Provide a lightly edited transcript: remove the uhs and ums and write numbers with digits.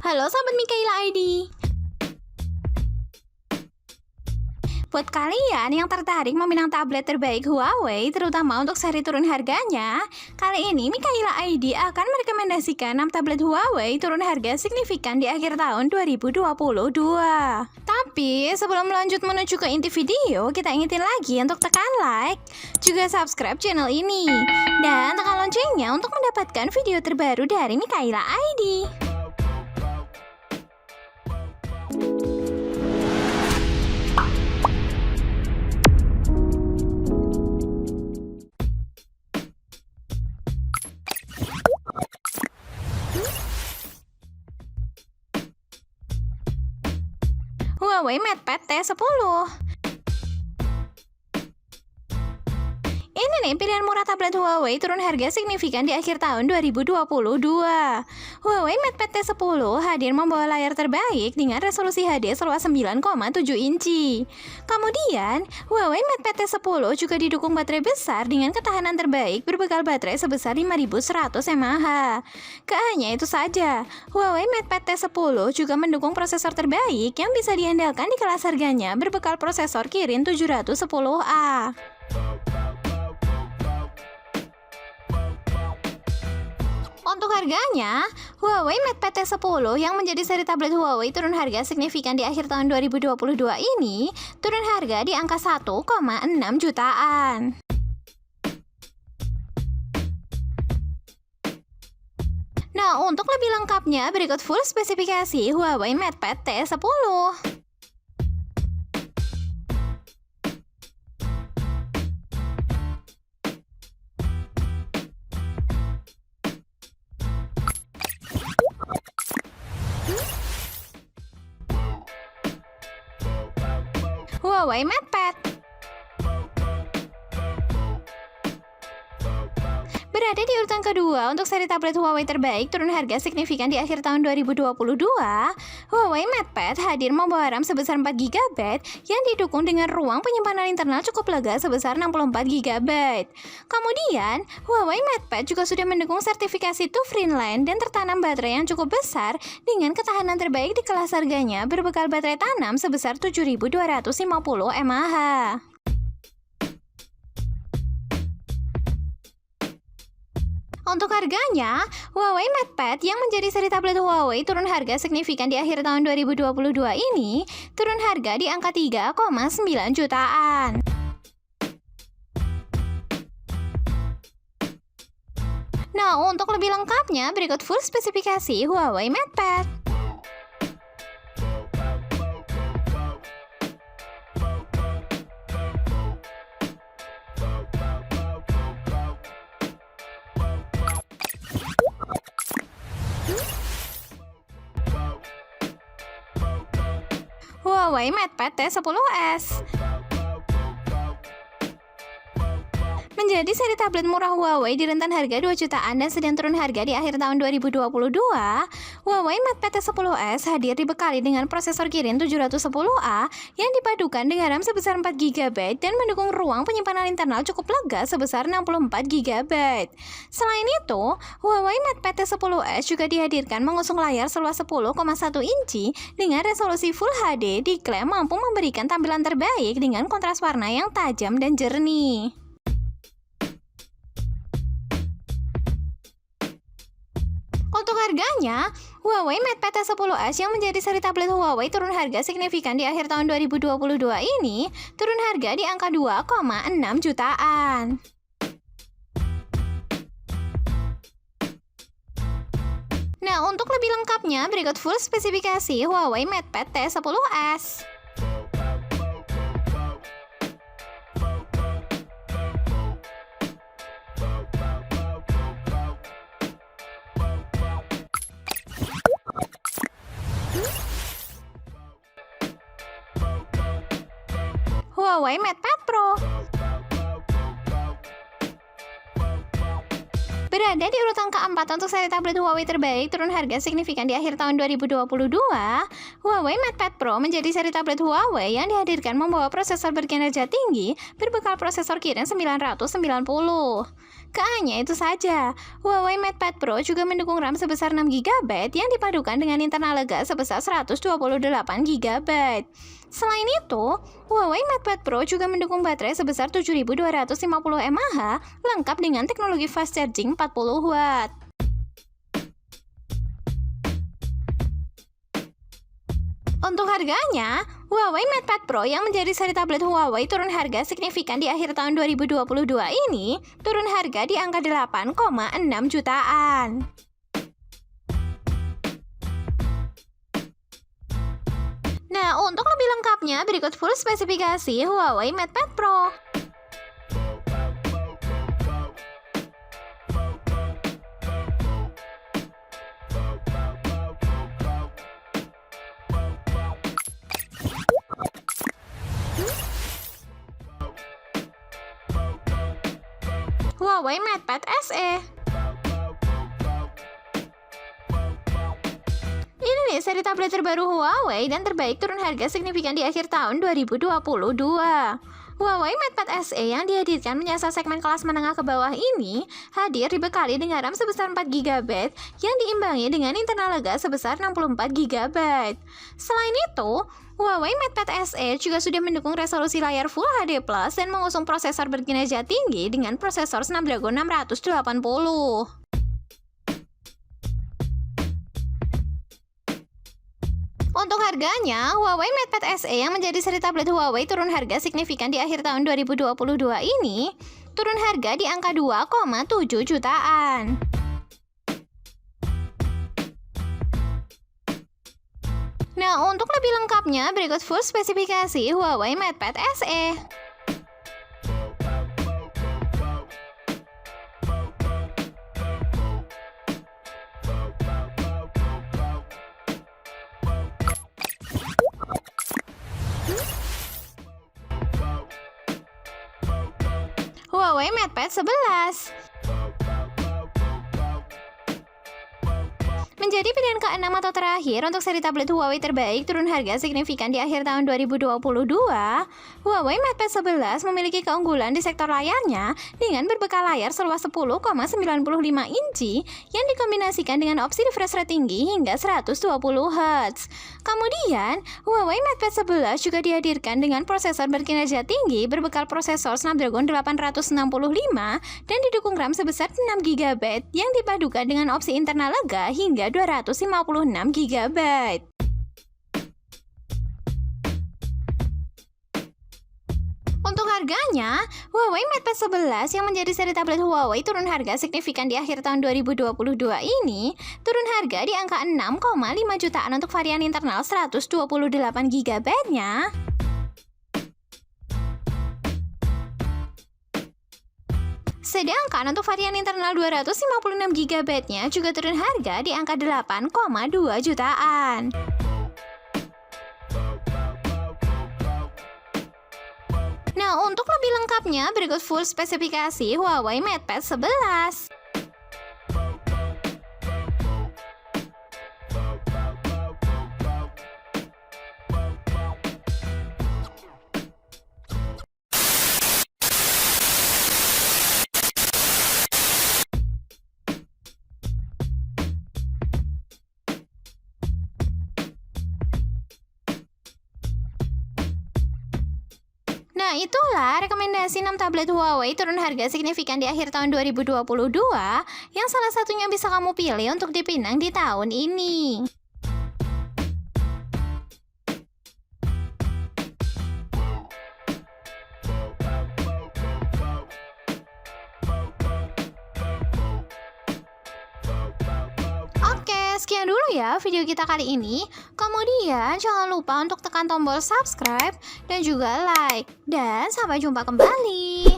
Halo Sobat Mikaela ID. Buat kalian yang tertarik meminang tablet terbaik Huawei, terutama untuk seri turun harganya, kali ini Mikaela ID akan merekomendasikan 6 tablet Huawei turun harga signifikan di akhir tahun 2022. Tapi sebelum lanjut menuju ke inti video, kita ingetin lagi untuk tekan like, juga subscribe channel ini, dan tekan loncengnya untuk mendapatkan video terbaru dari Mikaela ID. Huawei MatePad T10. Ini nih pilihan murah tablet Huawei turun harga signifikan di akhir tahun 2022. Huawei MatePad T10 hadir membawa layar terbaik dengan resolusi HD seluas 9,7 inci. Kemudian, Huawei MatePad T10 juga didukung baterai besar dengan ketahanan terbaik berbekal baterai sebesar 5100 mAh. Gak hanya itu saja, Huawei MatePad T10 juga mendukung prosesor terbaik yang bisa diandalkan di kelas harganya berbekal prosesor Kirin 710A. Untuk harganya, Huawei MatePad T10 yang menjadi seri tablet Huawei turun harga signifikan di akhir tahun 2022 ini turun harga di angka 1,6 jutaan. Nah, untuk lebih lengkapnya berikut full spesifikasi Huawei MatePad T10. Huawei MatePad berada di urutan kedua untuk seri tablet Huawei terbaik turun harga signifikan di akhir tahun 2022. Huawei MatePad hadir membawa RAM sebesar 4GB yang didukung dengan ruang penyimpanan internal cukup lega sebesar 64GB. Kemudian, Huawei MatePad juga sudah mendukung sertifikasi TÜV Rheinland dan tertanam baterai yang cukup besar dengan ketahanan terbaik di kelas harganya berbekal baterai tanam sebesar 7250 mAh. Untuk harganya, Huawei MatePad yang menjadi seri tablet Huawei turun harga signifikan di akhir tahun 2022 ini turun harga di angka 3,9 jutaan. Nah, untuk lebih lengkapnya berikut full spesifikasi Huawei MatePad. Huawei MatePad T10s menjadi seri tablet murah Huawei di rentan harga 2 jutaan dan sedang turun harga di akhir tahun 2022. Huawei MatePad T10s hadir dibekali dengan prosesor Kirin 710A yang dipadukan dengan RAM sebesar 4GB dan mendukung ruang penyimpanan internal cukup lega sebesar 64GB. Selain itu, Huawei MatePad T10s juga dihadirkan mengusung layar seluas 10,1 inci dengan resolusi Full HD, diklaim mampu memberikan tampilan terbaik dengan kontras warna yang tajam dan jernih. Untuk harganya, Huawei MatePad T10s yang menjadi seri tablet Huawei turun harga signifikan di akhir tahun 2022 ini turun harga di angka 2,6 jutaan. Nah, untuk lebih lengkapnya berikut full spesifikasi Huawei MatePad T10s. Huawei MatePad Pro berada di urutan keempat untuk seri tablet Huawei terbaik turun harga signifikan di akhir tahun 2022. Huawei MatePad Pro menjadi seri tablet Huawei yang dihadirkan membawa prosesor berkinerja tinggi berbekal prosesor Kirin 990. Gak hanya itu saja, Huawei MatePad Pro juga mendukung RAM sebesar 6 GB yang dipadukan dengan internal lega sebesar 128 GB. Selain itu, Huawei MatePad Pro juga mendukung baterai sebesar 7250 mAh lengkap dengan teknologi fast charging 40 Watt. Untuk harganya, Huawei MatePad Pro yang menjadi seri tablet Huawei turun harga signifikan di akhir tahun 2022 ini, turun harga di angka 8,6 jutaan. Nah, untuk lebih lengkapnya, berikut full spesifikasi Huawei MatePad Pro. Huawei MatePad SE. Ini nih seri tablet terbaru Huawei dan terbaik turun harga signifikan di akhir tahun 2022. Huawei MatePad SE yang dihadirkan menyasar segmen kelas menengah ke bawah ini hadir dibekali dengan RAM sebesar 4 GB yang diimbangi dengan internal lega sebesar 64 GB. Selain itu, Huawei MatePad SE juga sudah mendukung resolusi layar Full HD Plus dan mengusung prosesor berkinerja tinggi dengan prosesor Snapdragon 680. Untuk harganya, Huawei MatePad SE yang menjadi seri tablet Huawei turun harga signifikan di akhir tahun 2022 ini, turun harga di angka 2,7 jutaan. Nah, untuk lebih lengkapnya, berikut full spesifikasi Huawei MatePad SE. Huawei MatePad 11 menjadi pilihan ke-6 atau terakhir untuk seri tablet Huawei terbaik turun harga signifikan di akhir tahun 2022. Huawei MatePad 11 memiliki keunggulan di sektor layarnya dengan berbekal layar seluas 10,95 inci yang dikombinasikan dengan opsi refresh rate tinggi hingga 120 Hz. Kemudian, Huawei MatePad 11 juga dihadirkan dengan prosesor berkinerja tinggi berbekal prosesor Snapdragon 865 dan didukung RAM sebesar 6 GB yang dipadukan dengan opsi internal lega hingga 256 GB. Untuk harganya, Huawei MatePad 11 yang menjadi seri tablet Huawei turun harga signifikan di akhir tahun 2022 ini, turun harga di angka 6,5 jutaan untuk varian internal 128 GB-nya. Sedangkan untuk varian internal 256 GB-nya juga turun harga di angka 8,2 jutaan. Nah, untuk lebih lengkapnya berikut full spesifikasi Huawei MatePad 11. Nah, itulah rekomendasi 6 tablet Huawei turun harga signifikan di akhir tahun 2022 yang salah satunya bisa kamu pilih untuk dipinang di tahun ini. Sekian dulu ya video kita kali ini. Kemudian jangan lupa untuk tekan tombol subscribe dan juga like. Dan sampai jumpa kembali.